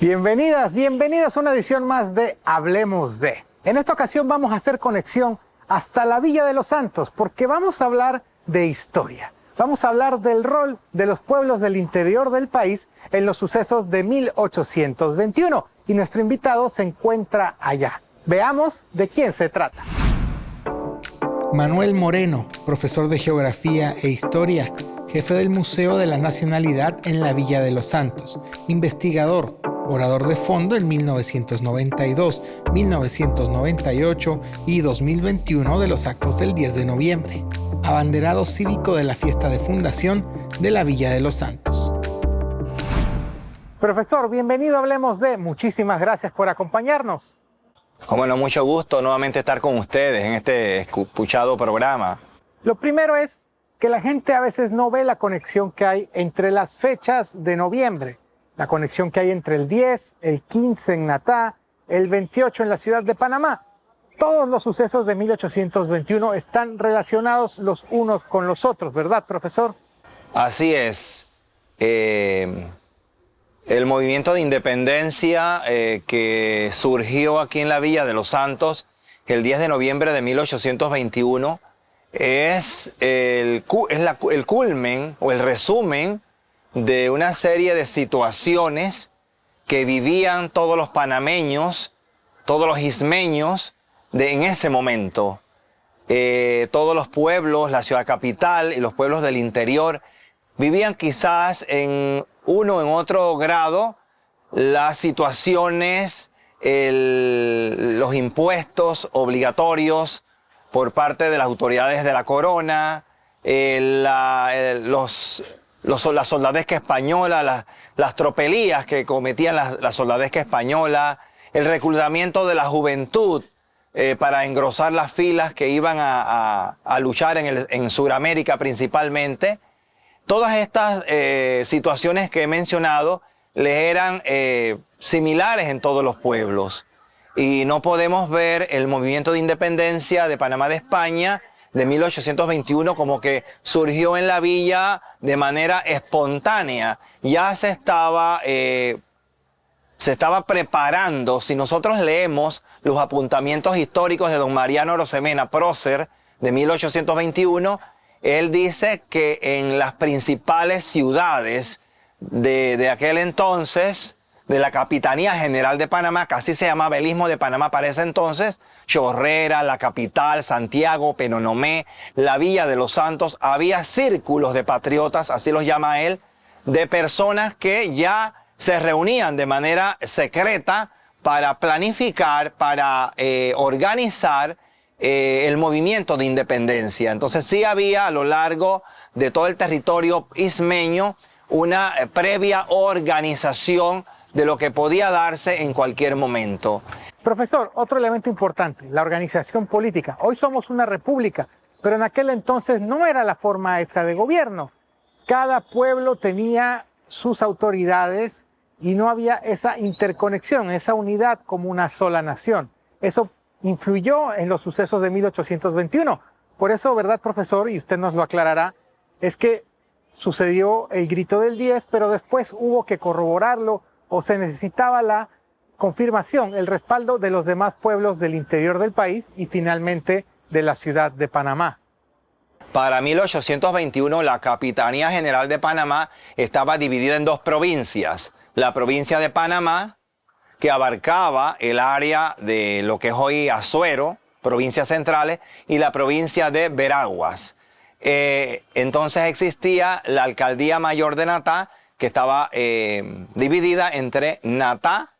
Bienvenidas, bienvenidos a una edición más de Hablemos de. En esta ocasión vamos a hacer conexión hasta la Villa de los Santos, porque vamos a hablar de historia. Vamos a hablar del rol de los pueblos del interior del país en los sucesos de 1821. Y nuestro invitado se encuentra allá. Veamos de quién se trata. Manuel Moreno, profesor de Geografía e Historia, jefe del Museo de la Nacionalidad en la Villa de los Santos, investigador, orador de fondo en 1992, 1998 y 2021 de los actos del 10 de noviembre, abanderado cívico de la fiesta de fundación de la Villa de los Santos. Profesor, bienvenido a Hablemos de. Muchísimas gracias por acompañarnos. Bueno, mucho gusto nuevamente estar con ustedes en este escuchado programa. Lo primero es que la gente a veces no ve la conexión que hay entre las fechas de noviembre. La conexión que hay entre el 10, el 15 en Natá, el 28 en la ciudad de Panamá. Todos los sucesos de 1821 están relacionados los unos con los otros, ¿verdad, profesor? Así es. El movimiento de independencia que surgió aquí en la Villa de los Santos el 10 de noviembre de 1821 es el culmen o el resumen de una serie de situaciones que vivían todos los panameños, todos los ismeños en ese momento. Todos los pueblos, la ciudad capital y los pueblos del interior vivían quizás en uno en otro grado las situaciones, los impuestos obligatorios por parte de las autoridades de la corona, la soldadesca española, las tropelías que cometían la soldadesca española, el reclutamiento de la juventud para engrosar las filas que iban a luchar en Sudamérica principalmente. Todas estas situaciones que he mencionado les eran similares en todos los pueblos. Y no podemos ver el movimiento de independencia de Panamá de España de 1821 como que surgió en la villa de manera espontánea. Ya se estaba preparando. Si nosotros leemos los apuntamientos históricos de don Mariano Arosemena Prócer de 1821, él dice que en las principales ciudades de aquel entonces, de la Capitanía General de Panamá, que así se llamaba el Istmo de Panamá para ese entonces, Chorrera, la capital, Santiago, Penonomé, la Villa de los Santos, había círculos de patriotas, así los llama él, de personas que ya se reunían de manera secreta para planificar, para organizar el movimiento de independencia. Entonces sí había a lo largo de todo el territorio ismeño una previa organización de lo que podía darse en cualquier momento. Profesor, otro elemento importante, la organización política. Hoy somos una república, pero en aquel entonces no era la forma esta de gobierno. Cada pueblo tenía sus autoridades y no había esa interconexión, esa unidad como una sola nación. Eso influyó en los sucesos de 1821. Por eso, ¿verdad, profesor? Y usted nos lo aclarará, es que sucedió el grito del 10, pero después hubo que corroborarlo o se necesitaba la confirmación, el respaldo de los demás pueblos del interior del país y finalmente de la ciudad de Panamá. Para 1821 la Capitanía General de Panamá estaba dividida en dos provincias. La provincia de Panamá, que abarcaba el área de lo que es hoy Azuero, provincias centrales, y la provincia de Veraguas. Entonces existía la Alcaldía Mayor de Natá, que estaba dividida entre Natá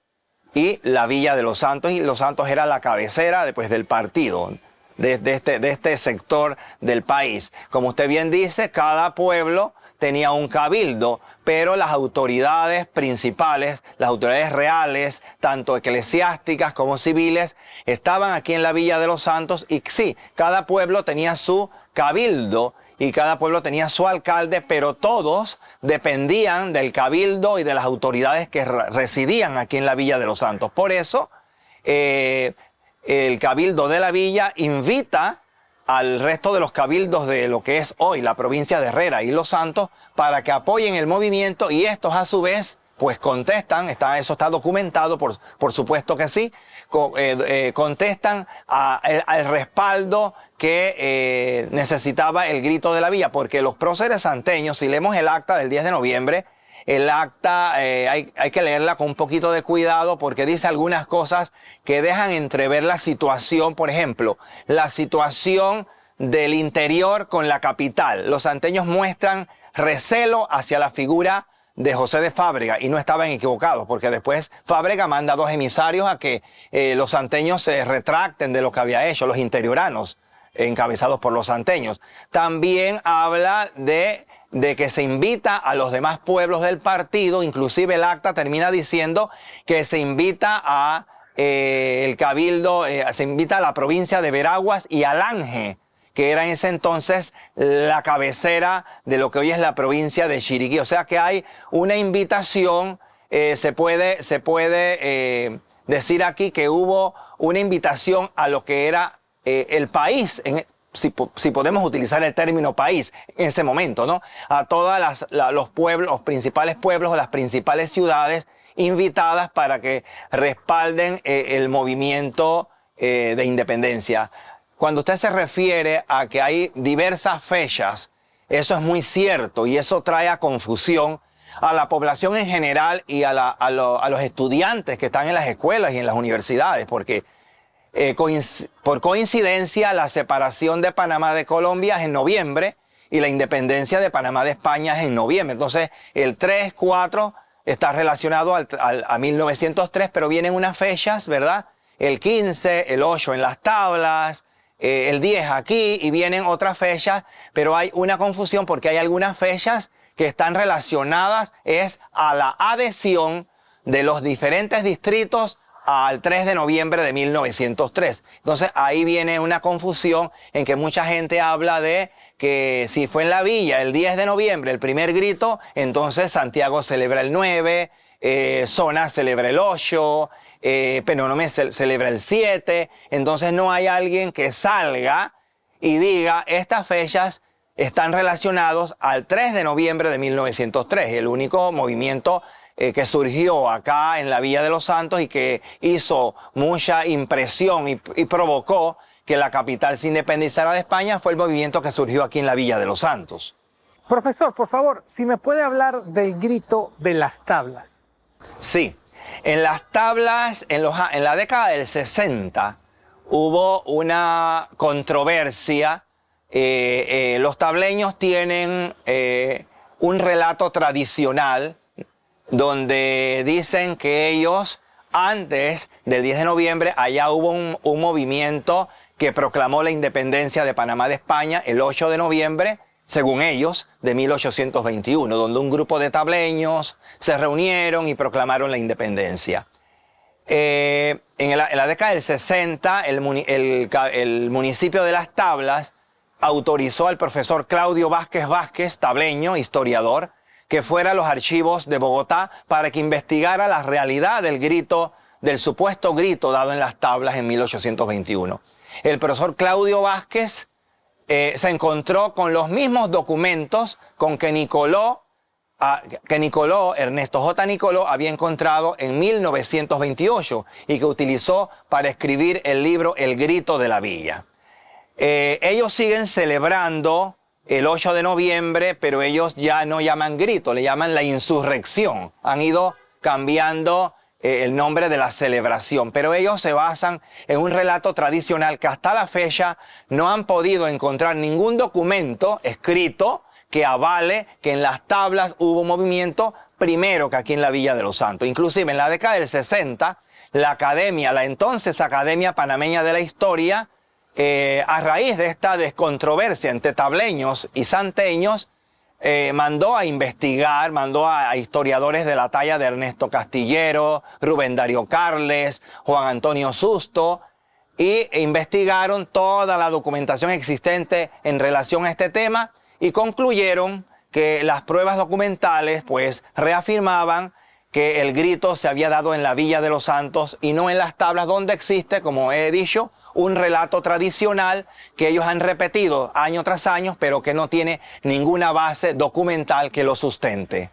y la Villa de los Santos, y Los Santos era la cabecera después del partido, de este sector del país. Como usted bien dice, cada pueblo tenía un cabildo, pero las autoridades principales, las autoridades reales, tanto eclesiásticas como civiles, estaban aquí en la Villa de los Santos, y sí, cada pueblo tenía su cabildo y cada pueblo tenía su alcalde, pero todos dependían del cabildo y de las autoridades que residían aquí en la Villa de los Santos. Por eso, el cabildo de la villa invita al resto de los cabildos de lo que es hoy la provincia de Herrera y Los Santos para que apoyen el movimiento, y estos a su vez pues contestan, eso está documentado, por supuesto que sí, contestan al respaldo que necesitaba el grito de la villa, porque los próceres santeños, si leemos el acta del 10 de noviembre, el acta hay que leerla con un poquito de cuidado porque dice algunas cosas que dejan entrever la situación, por ejemplo, la situación del interior con la capital. Los santeños muestran recelo hacia la figura de José de Fábrega y no estaban equivocados porque después Fábrega manda 2 emisarios a que los santeños se retracten de lo que había hecho, los interioranos encabezados por los santeños. También habla de que se invita a los demás pueblos del partido, inclusive el acta termina diciendo que se invita a el cabildo, se invita a la provincia de Veraguas y a Lange, que era en ese entonces la cabecera de lo que hoy es la provincia de Chiriquí. O sea que hay una invitación, se puede decir aquí que hubo una invitación a lo que era el país, si podemos utilizar el término país en ese momento, ¿no? A todos los pueblos, los principales pueblos o las principales ciudades invitadas para que respalden el movimiento de independencia. Cuando usted se refiere a que hay diversas fechas, eso es muy cierto y eso trae a confusión a la población en general y a los estudiantes que están en las escuelas y en las universidades, porque por coincidencia la separación de Panamá de Colombia es en noviembre y la independencia de Panamá de España es en noviembre. Entonces el 3, 4 está relacionado a 1903, pero vienen unas fechas, ¿verdad? El 15, el 8 en las tablas, el 10 aquí y vienen otras fechas, pero hay una confusión porque hay algunas fechas que están relacionadas a la adhesión de los diferentes distritos al 3 de noviembre de 1903. Entonces ahí viene una confusión en que mucha gente habla de que si fue en la villa el 10 de noviembre el primer grito, entonces Santiago celebra el 9, Zona celebra el 8, Penonomé celebra el 7. Entonces no hay alguien que salga y diga estas fechas están relacionados al 3 de noviembre de 1903. El único movimiento que surgió acá en la Villa de los Santos y que hizo mucha impresión y provocó que la capital se independizara de España fue el movimiento que surgió aquí en la Villa de los Santos. Profesor, por favor, si me puede hablar del grito de las tablas. Sí, en las tablas, en la década del 60 hubo una controversia. Los tableños tienen un relato tradicional donde dicen que ellos, antes del 10 de noviembre, allá hubo un movimiento que proclamó la independencia de Panamá de España el 8 de noviembre, según ellos, de 1821, donde un grupo de tableños se reunieron y proclamaron la independencia. En la década del 60, el municipio de Las Tablas autorizó al profesor Claudio Vázquez Vázquez, tableño, historiador, que fuera a los archivos de Bogotá para que investigara la realidad del supuesto grito dado en Las Tablas en 1821. El profesor Claudio Vázquez se encontró con los mismos documentos con que Ernesto J. Nicoló había encontrado en 1928 y que utilizó para escribir el libro El Grito de la Villa. Ellos siguen celebrando el 8 de noviembre, pero ellos ya no llaman grito, le llaman la insurrección. Han ido cambiando el nombre de la celebración, pero ellos se basan en un relato tradicional que hasta la fecha no han podido encontrar ningún documento escrito que avale que en Las Tablas hubo un movimiento primero que aquí en la Villa de los Santos. Inclusive en la década del 60, la entonces Academia Panameña de la Historia, a raíz de esta descontroversia entre tableños y santeños, mandó a investigar, mandó a historiadores de la talla de Ernesto Castillero, Rubén Darío Carles, Juan Antonio Susto, y investigaron toda la documentación existente en relación a este tema y concluyeron que las pruebas documentales pues reafirmaban que el grito se había dado en la Villa de los Santos y no en Las Tablas, donde existe, como he dicho, un relato tradicional que ellos han repetido año tras año, pero que no tiene ninguna base documental que lo sustente.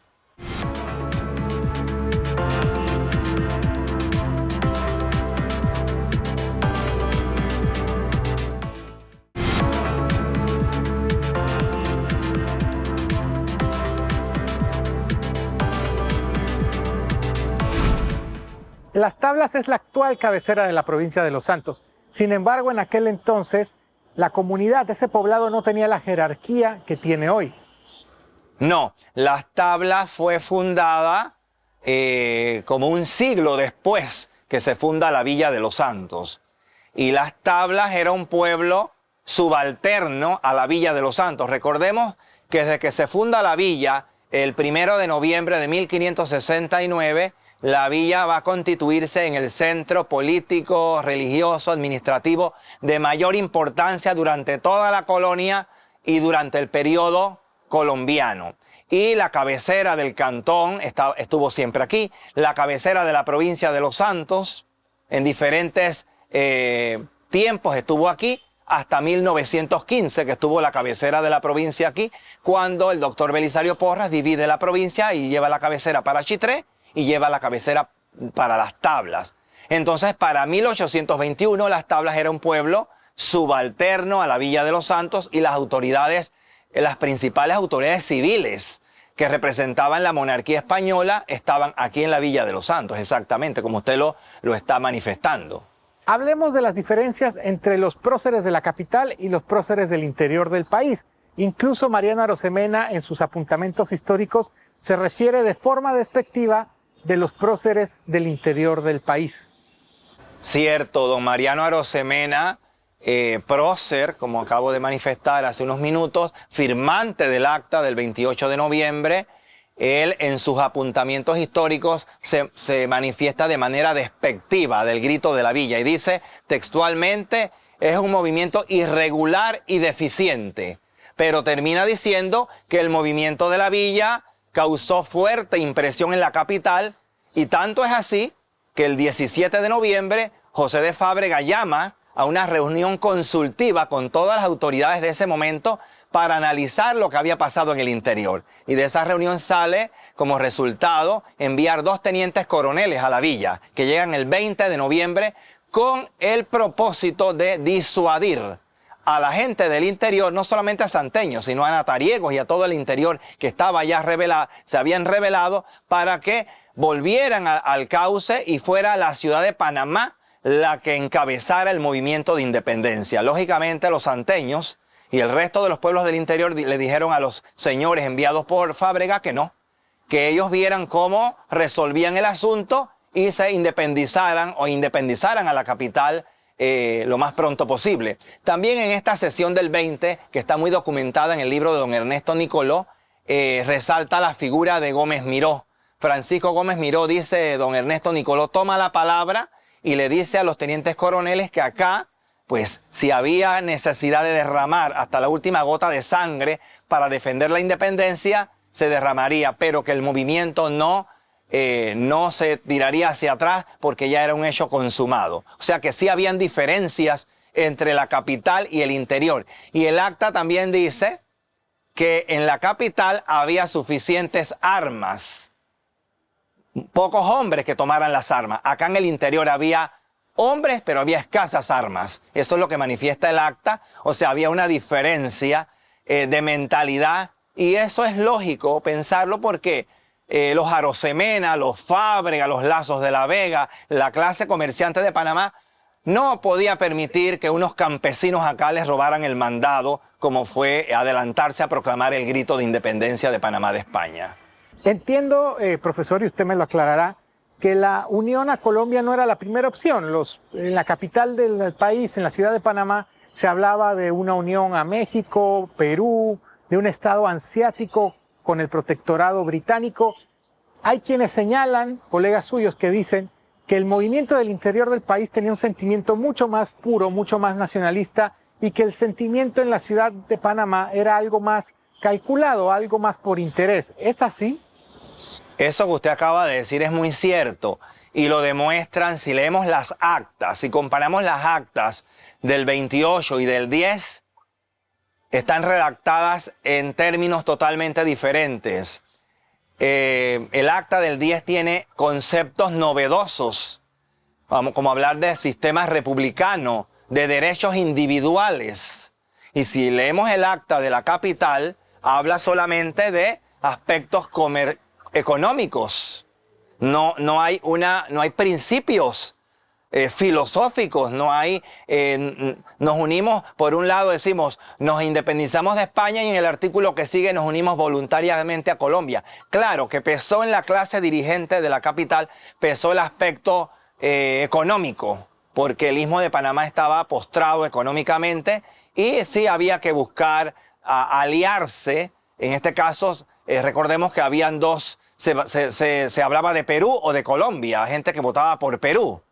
Las Tablas es la actual cabecera de la provincia de Los Santos. Sin embargo, en aquel entonces, la comunidad de ese poblado no tenía la jerarquía que tiene hoy. No, Las Tablas fue fundada como un siglo después que se funda la Villa de Los Santos. Y Las Tablas era un pueblo subalterno a la Villa de Los Santos. Recordemos que desde que se funda la villa, el 1 de noviembre de 1569, la villa va a constituirse en el centro político, religioso, administrativo de mayor importancia durante toda la colonia y durante el periodo colombiano. Y la cabecera del cantón estuvo siempre aquí, la cabecera de la provincia de Los Santos en diferentes tiempos estuvo aquí, hasta 1915 que estuvo la cabecera de la provincia aquí, cuando el doctor Belisario Porras divide la provincia y lleva la cabecera para Chitré y lleva la cabecera para Las Tablas. Entonces, para 1821, Las Tablas era un pueblo subalterno a la Villa de Los Santos y las autoridades, las principales autoridades civiles que representaban la monarquía española estaban aquí en la Villa de Los Santos, exactamente como usted lo está manifestando. Hablemos de las diferencias entre los próceres de la capital y los próceres del interior del país. Incluso Mariano Arosemena, en sus apuntamientos históricos, se refiere de forma despectiva de los próceres del interior del país. Cierto, don Mariano Arosemena, prócer, como acabo de manifestar hace unos minutos, firmante del acta del 28 de noviembre, él en sus apuntamientos históricos se manifiesta de manera despectiva del grito de la villa y dice textualmente, es un movimiento irregular y deficiente, pero termina diciendo que el movimiento de la villa causó fuerte impresión en la capital y tanto es así que el 17 de noviembre José de Fábrega llama a una reunión consultiva con todas las autoridades de ese momento para analizar lo que había pasado en el interior. Y de esa reunión sale como resultado enviar 2 tenientes coroneles a la villa, que llegan el 20 de noviembre con el propósito de disuadir a la gente del interior, no solamente a santeños, sino a natariegos y a todo el interior que estaba ya revelado, se habían revelado, para que volvieran al cauce y fuera la ciudad de Panamá la que encabezara el movimiento de independencia. Lógicamente los santeños y el resto de los pueblos del interior le dijeron a los señores enviados por Fábrega que no, que ellos vieran cómo resolvían el asunto y se independizaran a la capital lo más pronto posible. También en esta sesión del 20, que está muy documentada en el libro de don Ernesto Nicoló, resalta la figura de Gómez Miró. Francisco Gómez Miró, dice don Ernesto Nicoló, toma la palabra y le dice a los tenientes coroneles que acá, pues si había necesidad de derramar hasta la última gota de sangre para defender la independencia, se derramaría, pero que el movimiento no se tiraría hacia atrás porque ya era un hecho consumado. O sea que sí habían diferencias entre la capital y el interior. Y el acta también dice que en la capital había suficientes armas, pocos hombres que tomaran las armas. Acá en el interior había hombres, pero había escasas armas. Eso es lo que manifiesta el acta. O sea, había una diferencia de mentalidad y eso es lógico pensarlo porque los Arosemena, los Fábrega, los Lazos de la Vega, la clase comerciante de Panamá no podía permitir que unos campesinos acá les robaran el mandado, como fue adelantarse a proclamar el grito de independencia de Panamá de España. Entiendo, profesor, y usted me lo aclarará, que la unión a Colombia no era la primera opción. En la capital del país, en la ciudad de Panamá, se hablaba de una unión a México, Perú, de un estado anseático con el protectorado británico. Hay quienes señalan, colegas suyos, que dicen que el movimiento del interior del país tenía un sentimiento mucho más puro, mucho más nacionalista, y que el sentimiento en la ciudad de Panamá era algo más calculado, algo más por interés. ¿Es así? Eso que usted acaba de decir es muy cierto y lo demuestran si leemos las actas, si comparamos las actas del 28 y del 10, están redactadas en términos totalmente diferentes. El acta del 10 tiene conceptos novedosos, como hablar de sistema republicano, de derechos individuales. Y si leemos el acta de la capital, habla solamente de aspectos económicos, no hay principios filosóficos, nos unimos, por un lado decimos, nos independizamos de España y en el artículo que sigue nos unimos voluntariamente a Colombia. Claro que pesó en la clase dirigente de la capital, pesó el aspecto económico, porque el Istmo de Panamá estaba postrado económicamente y sí había que buscar aliarse. En este caso, recordemos que habían dos, se hablaba de Perú o de Colombia, gente que votaba por Perú,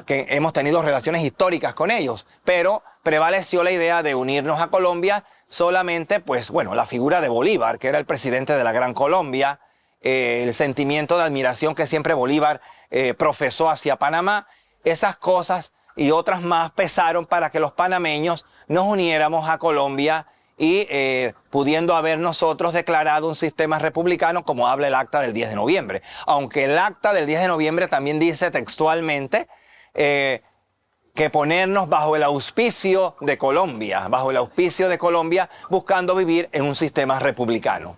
que hemos tenido relaciones históricas con ellos, pero prevaleció la idea de unirnos a Colombia solamente, pues bueno, la figura de Bolívar, que era el presidente de la Gran Colombia, el sentimiento de admiración que siempre Bolívar profesó hacia Panamá, esas cosas y otras más pesaron para que los panameños nos uniéramos a Colombia y pudiendo haber nosotros declarado un sistema republicano como habla el acta del 10 de noviembre. Aunque el acta del 10 de noviembre también dice textualmente que ponernos bajo el auspicio de Colombia, buscando vivir en un sistema republicano.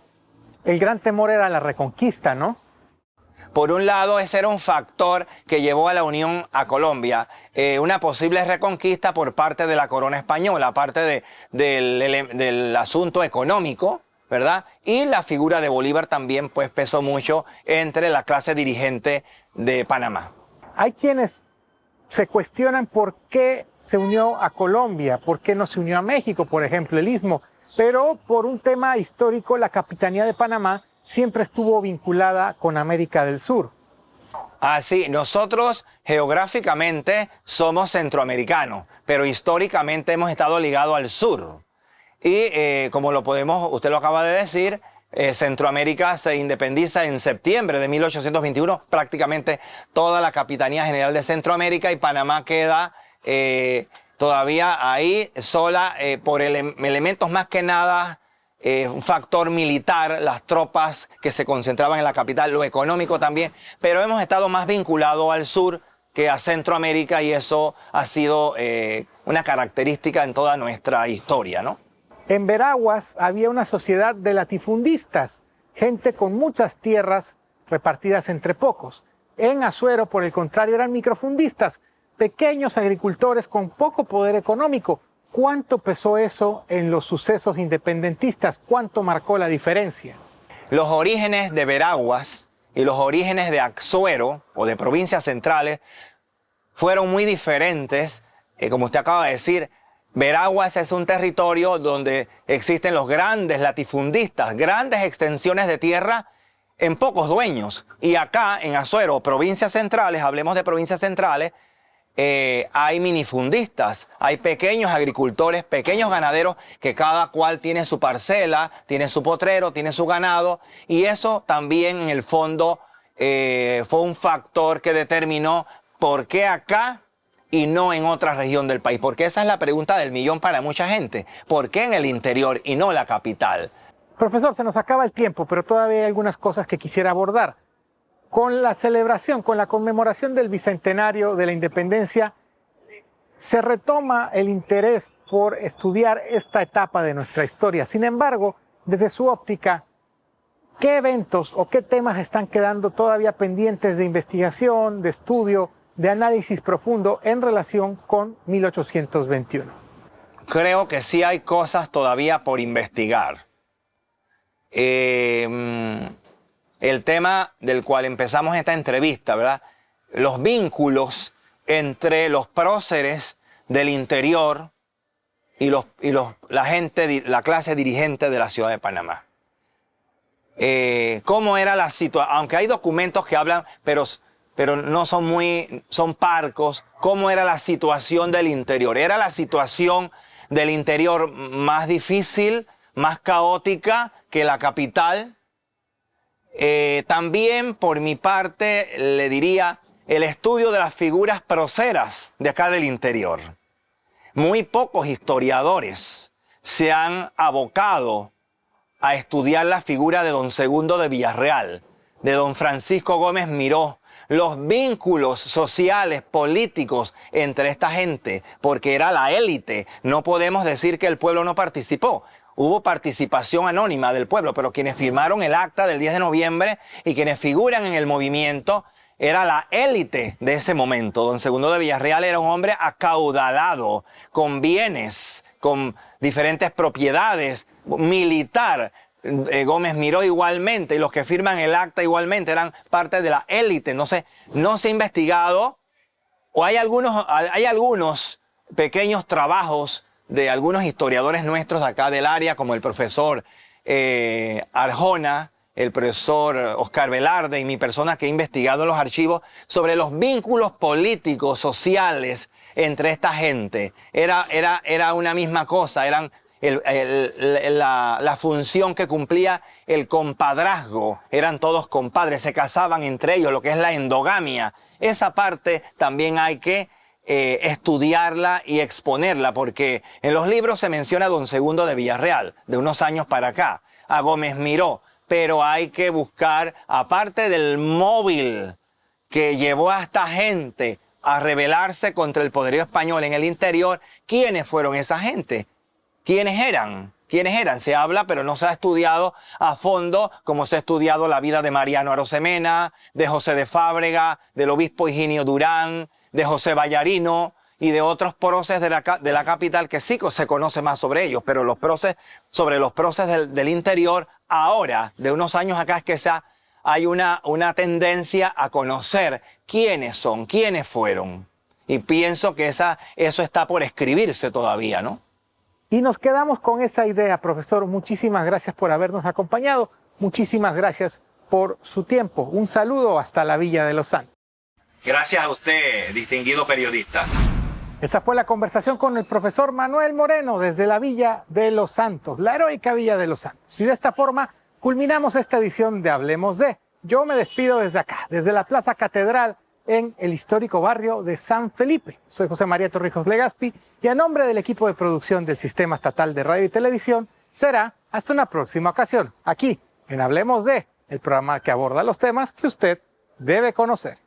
El gran temor era la reconquista, ¿no? Por un lado, ese era un factor que llevó a la unión a Colombia, una posible reconquista por parte de la corona española, aparte del asunto económico, ¿verdad? Y la figura de Bolívar también pues pesó mucho entre la clase dirigente de Panamá. Hay quienes se cuestionan por qué se unió a Colombia, por qué no se unió a México, por ejemplo, el Istmo, pero por un tema histórico, la Capitanía de Panamá siempre estuvo vinculada con América del Sur. Así, nosotros geográficamente somos centroamericanos, pero históricamente hemos estado ligados al sur. Y como usted lo acaba de decir, Centroamérica se independiza en septiembre de 1821, prácticamente toda la Capitanía General de Centroamérica, y Panamá queda todavía ahí sola por elementos más que nada, un factor militar, las tropas que se concentraban en la capital, lo económico también, pero hemos estado más vinculados al sur que a Centroamérica y eso ha sido una característica en toda nuestra historia, ¿no? En Veraguas había una sociedad de latifundistas, gente con muchas tierras repartidas entre pocos. En Azuero, por el contrario, eran microfundistas, pequeños agricultores con poco poder económico. ¿Cuánto pesó eso en los sucesos independentistas? ¿Cuánto marcó la diferencia? Los orígenes de Veraguas y los orígenes de Azuero o de provincias centrales fueron muy diferentes, como usted acaba de decir. Veraguas es un territorio donde existen los grandes latifundistas, grandes extensiones de tierra en pocos dueños. Y acá en Azuero, provincias centrales, hablemos de provincias centrales, hay minifundistas, hay pequeños agricultores, pequeños ganaderos que cada cual tiene su parcela, tiene su potrero, tiene su ganado. Y eso también en el fondo fue un factor que determinó por qué acá y no en otra región del país, porque esa es la pregunta del millón para mucha gente. ¿Por qué en el interior y no la capital? Profesor, se nos acaba el tiempo, pero todavía hay algunas cosas que quisiera abordar. Con la celebración, con la conmemoración del bicentenario de la independencia, se retoma el interés por estudiar esta etapa de nuestra historia. Sin embargo, desde su óptica, ¿qué eventos o qué temas están quedando todavía pendientes de investigación, de estudio, de análisis profundo en relación con 1821? Creo que sí hay cosas todavía por investigar. El tema del cual empezamos esta entrevista, ¿verdad? Los vínculos entre los próceres del interior y la clase dirigente de la ciudad de Panamá. ¿Cómo era la situación? Aunque hay documentos que hablan, pero no son parcos. ¿Cómo era la situación del interior? ¿Era la situación del interior más difícil, más caótica que la capital? También, por mi parte, le diría el estudio de las figuras próceras de acá del interior. Muy pocos historiadores se han abocado a estudiar la figura de don Segundo de Villarreal, de don Francisco Gómez Miró, los vínculos sociales, políticos entre esta gente, porque era la élite. No podemos decir que el pueblo no participó. Hubo participación anónima del pueblo, pero quienes firmaron el acta del 10 de noviembre y quienes figuran en el movimiento era la élite de ese momento. Don Segundo de Villarreal era un hombre acaudalado, con bienes, con diferentes propiedades, militar. Gómez Miró igualmente, y los que firman el acta igualmente eran parte de la élite. No se ha investigado, o hay algunos pequeños trabajos de algunos historiadores nuestros de acá del área, como el profesor Arjona, el profesor Oscar Velarde y mi persona que he investigado en los archivos sobre los vínculos políticos, sociales entre esta gente. Era una misma cosa, eran la función que cumplía el compadrazgo, eran todos compadres, se casaban entre ellos, lo que es la endogamia. Esa parte también hay que estudiarla y exponerla, porque en los libros se menciona a Don Segundo de Villarreal, de unos años para acá, a Gómez Miró, pero hay que buscar, aparte del móvil que llevó a esta gente a rebelarse contra el poderío español en el interior, ¿quiénes fueron esa gente? ¿Quiénes eran? ¿Quiénes eran? Se habla, pero no se ha estudiado a fondo, como se ha estudiado la vida de Mariano Arosemena, de José de Fábrega, del obispo Higinio Durán, de José Vallarino y de otros próceres de la capital que sí se conoce más sobre ellos, pero sobre los próceres del interior, ahora, de unos años acá, es que hay una tendencia a conocer quiénes son, quiénes fueron. Y pienso que eso está por escribirse todavía, ¿no? Y nos quedamos con esa idea, profesor. Muchísimas gracias por habernos acompañado. Muchísimas gracias por su tiempo. Un saludo hasta la Villa de los Santos. Gracias a usted, distinguido periodista. Esa fue la conversación con el profesor Manuel Moreno desde la Villa de los Santos, la heroica Villa de los Santos. Y de esta forma culminamos esta edición de Hablemos de. Yo me despido desde acá, desde la Plaza Catedral, en el histórico barrio de San Felipe. Soy José María Torrijos Legaspi y a nombre del equipo de producción del Sistema Estatal de Radio y Televisión, será hasta una próxima ocasión, aquí en Hablemos de, el programa que aborda los temas que usted debe conocer.